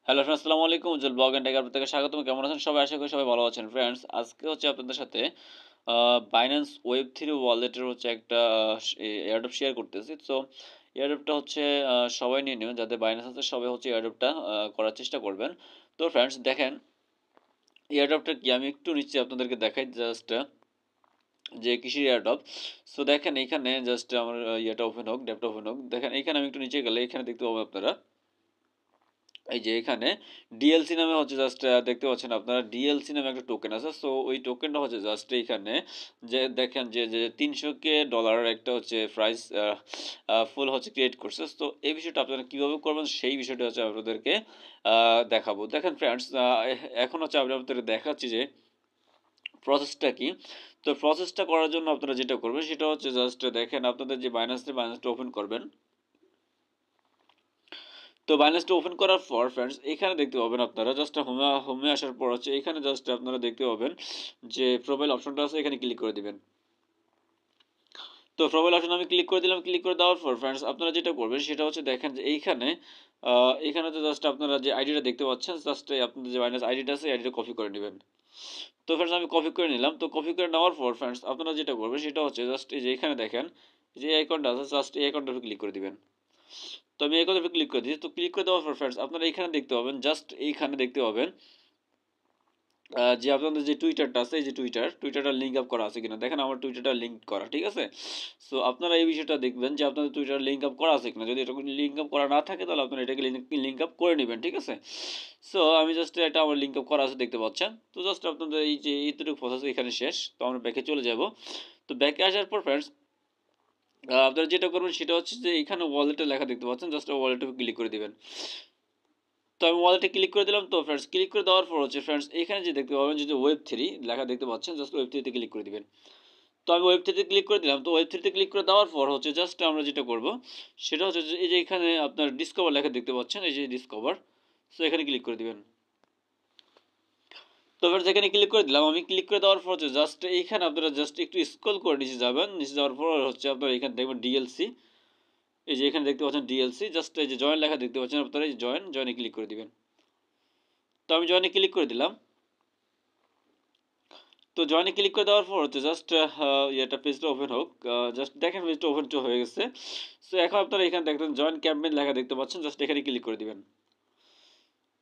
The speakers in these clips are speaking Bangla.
হ্যালো ফ্রেন্ডস, আসসালামু আলাইকুম। উজ্জ্বল ব্লগ এন্ড টেক থেকে স্বাগতম। কেমন আছেন সবাই? আশা করি সবাই ভালো আছেন। ফ্রেন্ডস, আজকে হচ্ছে আপনাদের সাথে Binance Web3 ওয়ালেটের হচ্ছে একটা এয়ারড্রপ শেয়ার করতেছি। সো এয়ারড্রপটা হচ্ছে সবাই নিয়ে নেবেন। যাদের Binance আছে সবাই হচ্ছে এয়ারড্রপটা করার চেষ্টা করবেন। তো ফ্রেন্ডস দেখেন, এয়ারড্রপটা কি আমি একটু নিচে আপনাদেরকে দেখাই জাস্ট যে কিসের এয়ারড্রপ। সো দেখেন এইখানে জাস্ট আমার ইয়েটা ওপেন হোক, ড্যাপটা ওপেন হোক। দেখেন এইখানে আমি একটু নিচে গেলে এখানে দেখতে পাবেন আপনারা এই যে এখানে ডিএলসি নামে হচ্ছে জাস্ট দেখতে পাচ্ছেন আপনারা ডিএলসি নামে একটা টোকেন আছে। সো ওই টোকেনটা হচ্ছে জাস্ট এইখানে যে দেখেন যে 300K ডলারের একটা হচ্ছে প্রাইস ফুল হচ্ছে ক্রিয়েট করছে। তো এই বিষয়টা আপনারা কিভাবে করবেন সেই বিষয়টা হচ্ছে আপনাদেরকে দেখাবো। দেখেন ফ্রেন্ডস, এখন হচ্ছে আমি আপনাদেরকে দেখাচ্ছি যে প্রসেসটা কি। তো প্রসেসটা করার জন্য আপনারা যেটা করবেন সেটা হচ্ছে জাস্ট দেখেন আপনাদের যে বাইন্যান্সটা ওপেন করবেন। তো বাইন্যান্সটা ওপেন করার পর ফ্রেন্ডস এখানে দেখতে পাবেন আপনারা জাস্ট হোমে আসার পর হচ্ছে এখানে জাস্ট আপনারা দেখতে পাবেন যে প্রোফাইল অপশনটা আছে, এখানে ক্লিক করে দিবেন। তো প্রোফাইল অপশন আমি ক্লিক করে দিলাম। ক্লিক করে দেওয়ার পর ফ্রেন্ডস আপনারা যেটা করবেন সেটা হচ্ছে দেখেন যে এইখানে তো জাস্ট আপনারা যে আইডিটা দেখতে পাচ্ছেন, জাস্ট আপনাদের যে বাইন্যান্স আইডিটা আছে আইডিটা কপি করে নেবেন। তো ফ্রেন্ডস আমি কপি করে নিলাম। তো কপি করে নেওয়ার পর ফ্রেন্ডস আপনারা যেটা করবেন সেটা হচ্ছে জাস্ট এই যে এখানে দেখেন যে অ্যাকাউন্টটা আছে, জাস্ট এই অ্যাকাউন্টটা ক্লিক করে দিবেন। তো আমি এই কথাটা ক্লিক করে দিয়েছি। তো ক্লিক করে দেওয়ার পর ফ্রেন্ডস আপনারা এইখানে দেখতে পাবেন, জাস্ট এইখানে দেখতে পাবেন যে আপনাদের যে টুইটারটা আছে, এই যে টুইটারটা লিঙ্ক আপ করা আছে কিনা। দেখেন আমার টুইটারটা লিঙ্ক করা, ঠিক আছে। সো আপনারা এই বিষয়টা দেখবেন যে আপনাদের টুইটার লিঙ্ক আপ করা আছে কিনা। যদি এটা লিঙ্ক আপ করা না থাকে তাহলে আপনারা এটাকে লিঙ্ক আপ করে নেবেন, ঠিক আছে। সো আমি জাস্ট এটা আমার লিঙ্ক আপ করা আছে দেখতে পাচ্ছেন। তো জাস্ট আপনাদের এই যে এইটুকু প্রসেস এখানে শেষ। তো আমরা ব্যাকে চলে যাব। তো ব্যাকে আসার পর ফ্রেন্ডস আপনারা যেটা করবেন সেটা হচ্ছে যে এখানে ওয়ালেটে লেখা দেখতে পাচ্ছেন, জাস্ট ওয়ালেটে ক্লিক করে দিবেন। তো আমি ওয়ালেটে ক্লিক করে দিলাম। তো ফ্রেন্ডস ক্লিক করে দেওয়ার পর হচ্ছে ফ্রেন্ডস এখানে যে দেখতে পাবেন যে Web3 লেখা দেখতে পাচ্ছেন, জাস্ট Web3 তে ক্লিক করে দিবেন। তো আমি Web3 তে ক্লিক করে দিলাম। তো Web3 তে ক্লিক করে দেওয়ার পর হচ্ছে জাস্ট আমরা যেটা করব সেটা হচ্ছে যে এই যে এখানে আপনার ডিসকভার লেখা দেখতে পাচ্ছেন, এই যে ডিসকভার। সো এখানে ক্লিক করে দিবেন। তো ফ্রেন্ডস এখানে ক্লিক করে দিলাম। আমি ক্লিক করে দেওয়ার পর হচ্ছে জাস্ট এইখানে আপনারা জাস্ট একটু স্ক্রল করে নিচে যাবেন। নিচে যাওয়ার পর হচ্ছে আপনারা এখানে দেখবেন ডিএলসি। এই যে এখানে দেখতে পাচ্ছেন ডিএলসি, জাস্ট এই যে জয়েন লেখা দেখতে পাচ্ছেন আপনারা, এই জয়েনে ক্লিক করে দিবেন। তো আমি জয়েনে ক্লিক করে দিলাম। তো জয়েনে ক্লিক করে দেওয়ার পর হচ্ছে জাস্ট এটা পেজটা ওপেন হোক। জাস্ট দেখেন পেজটা ওপেন হয়ে গেছে। সো এখন আপনারা এখানে দেখবেন জয়েন ক্যাম্পেইন লেখা দেখতে পাচ্ছেন, জাস্ট এখানে ক্লিক করে দিবেন।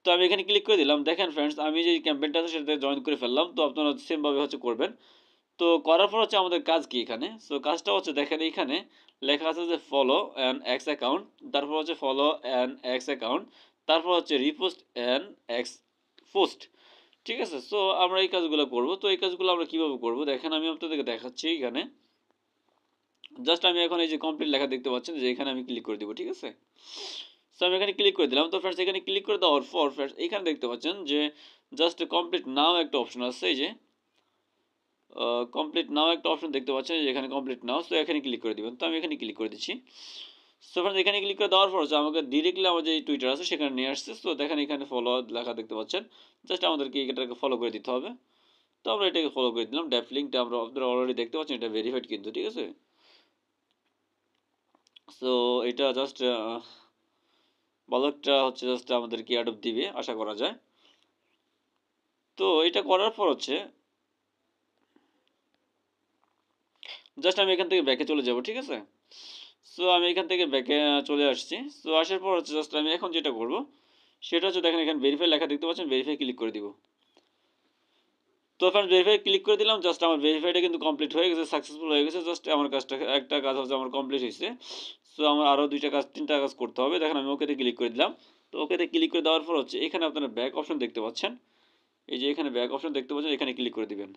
তো আমি এখানে ক্লিক করে দিলাম। দেখেন ফ্রেন্ডস আমি যে ক্যাম্পেইনটা আছে সেটাতে জয়েন করে ফেললাম। তো আপনারা সেম ভাবে হচ্ছে করবেন। তো করার পর হচ্ছে আমাদের কাজ কি এখানে। সো কাজটা হচ্ছে দেখেন এইখানে লেখা আছে যে ফলো অ্যান এক্স অ্যাকাউন্ট, তারপর হচ্ছে ফলো অ্যান এক্স অ্যাকাউন্ট, তারপর হচ্ছে রিপোস্ট অ্যান এক্স পোস্ট, ঠিক আছে। সো আমরা এই কাজগুলো করব। তো এই কাজগুলো আমরা কিভাবে করব দেখেন আমি আপনাদেরকে দেখাচ্ছি। এখানে জাস্ট আমি এখন এই যে কমপ্লিট লেখা দেখতে পাচ্ছেন যে এখানে আমি ক্লিক করে দিব, ঠিক আছে। সো আমি এখানে ক্লিক করে দিলাম। তো ফ্রেন্ডস এখানে ক্লিক করে দেওয়ার পর ফ্রেন্ডস এখানে দেখতে পাচ্ছেন যে জাস্ট কমপ্লিট নাও একটা অপশন আছে, এই যে কমপ্লিট নাও একটা অপশন দেখতে পাচ্ছেন যে এখানে কমপ্লিট নাও। সো এখানে ক্লিক করে দিবেন। তো আমি এখানে ক্লিক করে দিচ্ছি। সো ফ্রেন্ডস এখানে ক্লিক করে দেওয়ার পর হচ্ছে আমাকে ডিরেক্টলি আমার যে টুইটার আছে সেখানে নিয়ে আসছে। সো দেখেন এখানে ফলো লেখা দেখতে পাচ্ছেন, জাস্ট আমাদেরকে এটাকে ফলো করে দিতে হবে। তো আমরা এটাকে ফলো করে দিলাম। ড্যাপ লিঙ্কটা আমরা আপনারা অলরেডি দেখতে পাচ্ছেন, এটা ভেরিফাইড কিন্তু, ঠিক আছে। সো এটা জাস্ট ভালো একটা হচ্ছে জাস্ট আমাদেরকে অ্যাডপ দিবে আশা করা যায়। তো এটা করার পর হচ্ছে জাস্ট আমি এখান থেকে ব্যাকে চলে যাব, ঠিক আছে। সো আমি এখান থেকে ব্যাকে চলে আসছি। সো আসার পর হচ্ছে জাস্ট আমি এখন যেটা করব সেটা হচ্ছে দেখেন এখানে ভেরিফাই লেখা দেখতে পাচ্ছেন, ভেরিফাই ক্লিক করে দিব। তো ফ্রেন্ডস ভেরিফাই ক্লিক করে দিলাম। জাস্ট আমার ভেরিফাইটা কিন্তু কমপ্লিট হয়ে গেছে, সাকসেসফুল হয়ে গেছে। জাস্ট আমার কাজটা একটা কাজ হচ্ছে আমার কমপ্লিট হয়েছে। সো আমার আরও তিনটা কাজ করতে হবে। দেখেন আমি ওকেতে ক্লিক করে দিলাম। তো ওকেতে ক্লিক করে দেওয়ার পর হচ্ছে এখানে আপনারা ব্যাক অপশন দেখতে পাচ্ছেন, এই যে এখানে ব্যাক অপশন দেখতে পাচ্ছেন, এখানে ক্লিক করে দিবেন।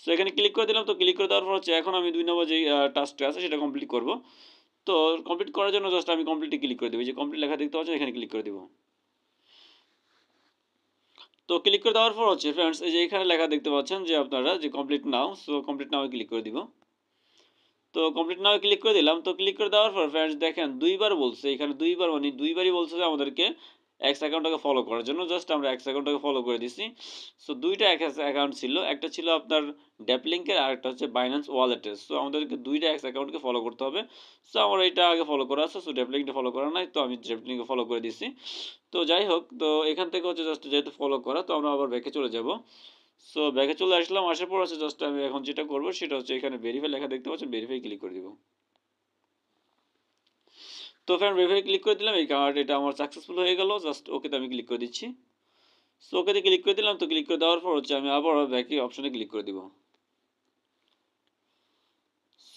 সো এখানে ক্লিক করে দিলাম। তো ক্লিক করে দেওয়ার পর হচ্ছে এখন আমি 2 নম্বর যে টাস্কটা আছে সেটা কমপ্লিট করব। তো কমপ্লিট করার জন্য জাস্ট আমি কমপ্লিটে ক্লিক করে দেবো, এই যে কমপ্লিট লেখা দেখতে পাচ্ছেন, এখানে ক্লিক করে দেবো। তো ক্লিক করে দেওয়ার পর হচ্ছে ফ্রেন্ডস এই যে এখানে লেখা দেখতে পাচ্ছেন যে আপনারা যে কমপ্লিট নাও। সো কমপ্লিট নাও ক্লিক করে দিব। তো কমপ্লিট নাও ক্লিক করে দিলাম। তো ক্লিক করে দেওয়ার পর ফ্রেন্ডস দেখেন দুইবার বলছে, এখানে দুইবার মানে দুইবারই বলছে যে আমাদেরকে এক্স অ্যাকাউন্টটাকে ফলো করার জন্য। জাস্ট আমরা এক্স অ্যাকাউন্টটাকে ফলো করে দিছি। সো দুইটা এক্স অ্যাকাউন্ট ছিল, একটা ছিল আপনার ড্যাপলিঙ্কের আর একটা হচ্ছে বাইন্যান্স ওয়ালেটের। সো আমাদেরকে দুইটা এক্স অ্যাকাউন্টকে ফলো করতে হবে। সো আমার এটা আগে ফলো করা আছে, সো ড্যাপলিঙ্কটা ফলো করা নাই, তো আমি ড্যাপলিঙ্ককে ফলো করে দিছি। তো যাই হোক, তো এখান থেকে হচ্ছে জাস্ট যেহেতু ফলো করা, তো আমরা আবার ব্যাকে চলে যাব। সো ব্যাকে চলে আসলাম, আসার পর হচ্ছে জাস্ট আমি এখন যেটা করব সেটা হচ্ছে এখানে ভেরিফাই লেখা দেখতে পাচ্ছেন, ভেরিফাই ক্লিক করে দিব। তো ফ্রেন্ড ভেরিফাই ক্লিক করে দিলাম, এই কার্ড এটা আমার সাকসেসফুল হয়ে গেল। জাস্ট ওকেতে আমি ক্লিক করে দিচ্ছি। সো ওকেতে ক্লিক করে দিলাম। তো ক্লিক করে দেওয়ার পর হচ্ছে আমি আবার ব্যাকে অপশনে ক্লিক করে দিব।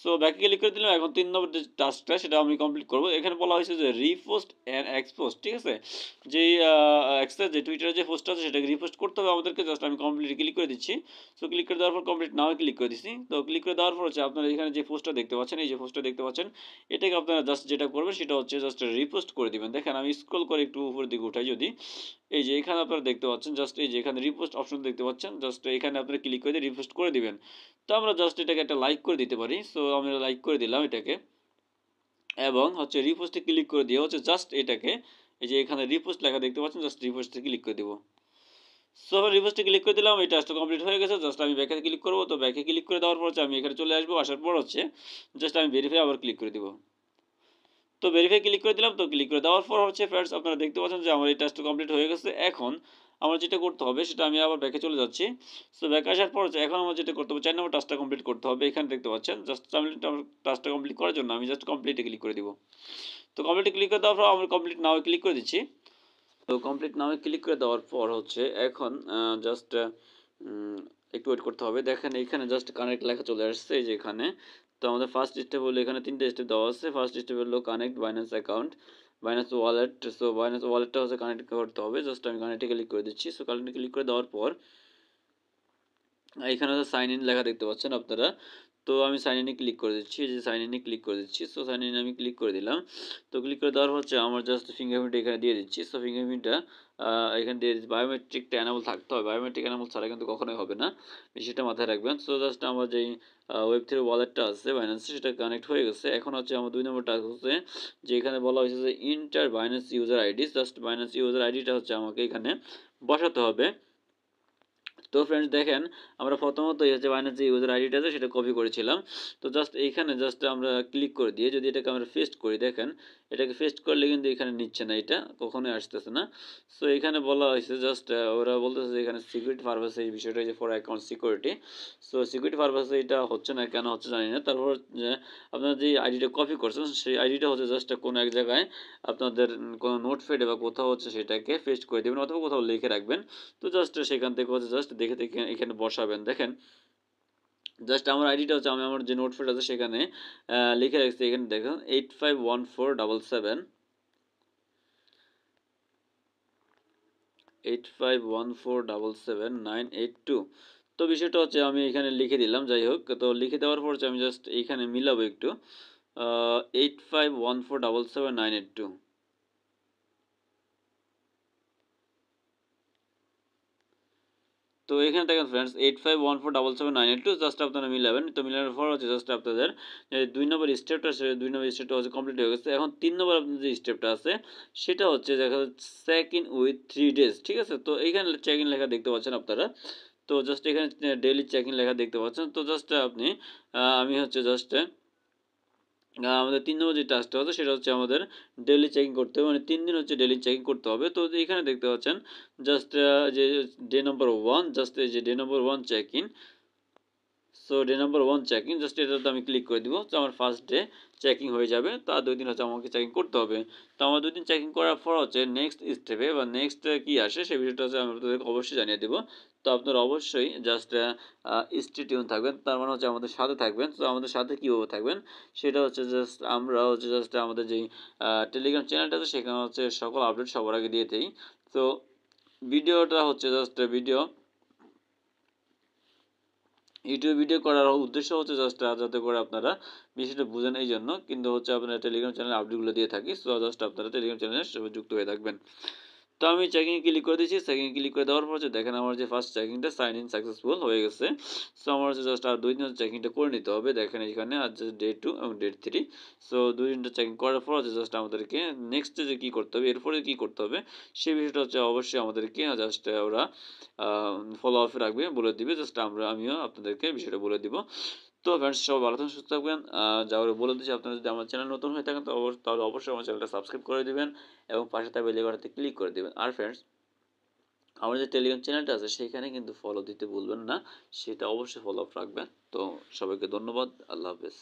সো ব্যাকে ক্লিক করে দিলাম। এখন 3 নম্বর যে টাস্কটা সেটা আমি কমপ্লিট করব। এখানে বলা হয়েছে যে রিপোস্ট এন্ড এক্সপোস্ট, ঠিক আছে? যেই এক্সট্রা যে টুইটারে যে পোস্ট আছে সেটাকে রিপোস্ট করতে হবে আমাদেরকে। জাস্ট আমি কমপ্লিট ক্লিক করে দিচ্ছি। সো ক্লিক করে দেওয়ার পর কমপ্লিট নাও ক্লিক করে দিচ্ছি। তো ক্লিক করে দেওয়ার পর হচ্ছে আপনারা এখানে যে পোস্টটা দেখতে পাচ্ছেন, এই যে পোস্টটা দেখতে পাচ্ছেন, এটাকে আপনারা জাস্ট যেটা করবেন সেটা হচ্ছে জাস্ট রিপোস্ট করে দিবেন। দেখেন আমি স্ক্রল করে একটু উপরের দিকে উঠাই যদি, এই যে এখানে আপনারা দেখতে পাচ্ছেন জাস্ট এই যে এখানে রিপোস্ট অপশন দেখতে পাচ্ছেন, জাস্ট এখানে আপনারা ক্লিক করে দিয়ে রিপোস্ট করে দিবেন। তো আমরা জাস্ট এটাকে একটা লাইক করে দিতে পারি। সো আমি লাইক করে দিলাম এটাকে, এবং হচ্ছে রিপোস্টে ক্লিক করে দিয়ে হচ্ছে জাস্ট এটাকে, এই যে এখানে রিপোস্ট লেখা দেখতে পাচ্ছেন, জাস্ট রিপোস্টে ক্লিক করে দিব। সো আমি রিপোস্টে ক্লিক করে দিলাম, এই টাস্কটা কমপ্লিট হয়ে গেছে। জাস্ট আমি ব্যাকে ক্লিক করব। তো ব্যাকে ক্লিক করে দেওয়ার পর হচ্ছে আমি এখানে চলে আসবো, আসার পর হচ্ছে জাস্ট আমি ভেরিফাই আবার ক্লিক করে দিব। তো ভেরিফাই ক্লিক করে দিলাম। তো ক্লিক করে দেওয়ার পর হচ্ছে ফ্রেন্ডস আপনারা দেখতে পাচ্ছেন যে আমার এই টাস্কটা কমপ্লিট হয়ে গেছে। এখন আমার যেটা করতে হবে সেটা আমি আবার ব্যাকে চলে যাচ্ছি। সো ব্যাকে আসার পর হচ্ছে এখন আমার যেটা করতে হবে 4 নম্বর টাস্কটা কমপ্লিট করতে হবে। এখানে দেখতে পাচ্ছেন জাস্ট টাস্কটা কমপ্লিট করার জন্য আমি জাস্ট কমপ্লিটে ক্লিক করে দিব। তো কমপ্লিটে ক্লিক করে দেওয়ার পর আমি কমপ্লিট নাও ক্লিক করে দিচ্ছি। তো কমপ্লিট নাও ক্লিক করে দেওয়ার পর হচ্ছে এখন জাস্ট একটু ওয়েট করতে হবে। দেখেন এখানে জাস্ট কানেক্ট লেখা চলে আসছে, এই যে এখানে। তো আমাদের ফার্স্ট স্টেপ হলো, এখানে 3টে স্টেপ দেওয়া আছে। ফার্স্ট স্টেপ হলো connect Binance account, Binance wallet. So Binance ওয়ালেটটা হচ্ছে কানেক্ট করতে হবে। জাস্ট আমি কানেক্টে ক্লিক করে দিচ্ছি। সো কানেক্টে ক্লিক করে দেওয়ার পর এখানে হচ্ছে সাইন ইন লেখা দেখতে পাচ্ছেন আপনারা। তো আমি সাইন ইনে ক্লিক করে দিচ্ছি, এই যে সাইন ইনে ক্লিক করে দিচ্ছি। সো সাইন ইনে আমি ক্লিক করে দিলাম। তো ক্লিক করে দেওয়ার হচ্ছে আমার জাস্ট ফিঙ্গারপ্রিন্ট এখানে দিয়ে দিচ্ছি। সো ফিঙ্গারপ্রিন্টটা এখানে দিয়ে দিচ্ছি। বায়োমেট্রিকটা অ্যানাবল থাকতে হবে, বায়োমেট্রিক অ্যানাবল ছাড়া কিন্তু কখনোই হবে না, সেটা মাথায় রাখবেন। সো জাস্ট আমার যেই ওয়েব3 ওয়ালেটটা আছে বাইন্যান্সে, সেটা কানেক্ট হয়ে গেছে। এখন হচ্ছে আমার 2 নম্বর টাস্ক হচ্ছে যে এখানে বলা হয়েছে যে inter Binance user ID. Just Binance user আইডিটা হচ্ছে আমাকে এখানে বসাতে হবে। তো ফ্রেন্ডস দেখেন আমরা প্রথমত এই হচ্ছে বাইন্যান্স যে ইউজার আইডিটা আছে সেটা কপি করেছিলাম। তো জাস্ট এইখানে জাস্ট আমরা ক্লিক করে দিয়ে যদি এটাকে আমরা পেস্ট করি, দেখেন এটাকে পেস্ট করলে কিন্তু এখানে নিচ্ছে না, এটা কখনোই আসতেছে না। সো এখানে বলা হয়েছে জাস্ট ওরা বলতেছে যে এখানে সিকিউরিটি পারপাসে এই বিষয়টা যে for account security. So security পারপাসে এটা হচ্ছে না, কেন হচ্ছে জানি না। তারপর আপনারা যে আইডিটা কপি করছেন সেই আইডিটা হচ্ছে জাস্ট কোনো এক জায়গায় আপনাদের কোনো নোটপ্যাডে বা কোথাও হচ্ছে সেটাকে পেস্ট করে দেবেন, অথবা কোথাও লিখে রাখবেন। তো জাস্ট সেখান থেকে হচ্ছে জাস্ট দেখে দেখে এখানে বসাবেন। দেখেন জাস্ট আমার আইডিটা হচ্ছে আমি আমার যে নোটপ্যাড আছে সেখানে লিখে রাখছি। এখানে দেখেন 851477 851477 982। তো বিষয়টা হচ্ছে আমি এখানে লিখে দিলাম। যাই হোক, তো লিখে দেওয়ার পর হচ্ছে আমি জাস্ট এইখানে মিলাবো একটু 851477 982। তো এখানে দেখেন ফ্রেন্ডস 851477 982 জাস্ট আপনারা মিলাবেন। তো মিলানোর পর হচ্ছে জাস্ট আপনাদের 2 নম্বর স্টেপটা, সে 2 নম্বর স্টেপটা হচ্ছে কমপ্লিট হয়ে গেছে। এখন 3 নম্বর আপনার যে স্টেপটা আছে সেটা হচ্ছে দেখা যাচ্ছে চেক ইন উইথ 3 ডেজ, ঠিক আছে? তো এইখানে চেক ইন লেখা দেখতে পাচ্ছেন আপনারা। তো জাস্ট এখানে ডেইলি চেক ইন লেখা দেখতে পাচ্ছেন। তো জাস্ট আপনি আমি হচ্ছে জাস্ট আমাদের 3 নম্বর যে টাস্কটা হচ্ছে সেটা হচ্ছে আমাদের ডেইলি চেকিং করতে হবে, মানে 3 দিন হচ্ছে ডেইলি চেকিং করতে হবে। তো এখানে দেখতে পাচ্ছেন জাস্ট যে ডে নাম্বার 1, জাস্ট এই যে day number 1 check in. So day number 1 checking, just এটাতে আমি ক্লিক করে দিব। তো আমার ফার্স্ট ডে চেকিং হয়ে যাবে। তো আর 2 দিন হচ্ছে আমাকে চেকিং করতে হবে। তো আমার 2 দিন চেকিং করার পর হচ্ছে নেক্সট স্টেপে বা নেক্সট কি আসে সেই বিষয়টা হচ্ছে আমি আপনাদেরকে অবশ্যই জানিয়ে দেবো। তো আপনারা অবশ্যই জাস্ট স্টে টিউন থাকবেন, তার মানে হচ্ছে আমাদের সাথে থাকবেন। তো আমাদের সাথে কীভাবে থাকবেন সেটা হচ্ছে জাস্ট আমরা হচ্ছে জাস্ট আমাদের যেই টেলিগ্রাম চ্যানেলটা আছে সেখানে হচ্ছে সকল আপডেট সবার আগে দিয়ে দিই। তো ভিডিওটা হচ্ছে জাস্ট ভিডিও ইউটিউব ভিডিও করার উদ্দেশ্য হচ্ছে জাস্ট যাতে করে আপনারা বিষয়টা বুঝেন, এই জন্য। কিন্তু হচ্ছে আপনারা টেলিগ্রাম চ্যানেলে আপডেটগুলো দিয়ে থাকি। সো জাস্ট আপনারা টেলিগ্রাম চ্যানেলে সবাই যুক্ত হয়ে থাকবেন। তো আমি চেকিং ক্লিক করে দিচ্ছি। চেকিং ক্লিক করে দেওয়ার পর হচ্ছে দেখেন আমার যে ফার্স্ট চেকিংটা সাইন ইন সাকসেসফুল হয়ে গেছে। সো আমার হচ্ছে জাস্ট আর 2 দিন চেকিংটা করে নিতে হবে। দেখেন এখানে আজ ডে 2 এবং ডে 3। সো 2 দিনটা চেকিং করার পর হচ্ছে জাস্ট আমাদেরকে নেক্সট যে কী করতে হবে, এরপরে কী করতে হবে সেই বিষয়টা হচ্ছে অবশ্যই আমাদেরকে জাস্ট ওরা ফলো আপে রাখবে, বলে দিবে। জাস্ট আমিও আপনাদেরকে বিষয়টা বলে দিব। তো ফ্রেন্ডস সবাই ভালো থাকবেন, সুস্থ থাকবেন। যাওয়ার বলে দিচ্ছি, আপনারা যদি আমার চ্যানেল নতুন হয়ে থাকেন তাহলে অবশ্যই আমার চ্যানেলটা সাবস্ক্রাইব করে দিবেন এবং পাশে থাকা বেল আইকনটাতে ক্লিক করে দিবেন। আর ফ্রেন্ডস আমার যে টেলিগ্রাম চ্যানেলটা আছে সেখানে কিন্তু ফলো দিতে ভুলবেন না, সেটা অবশ্যই ফলো আপ রাখবেন। তো সবাইকে ধন্যবাদ, আল্লাহ হাফেজ।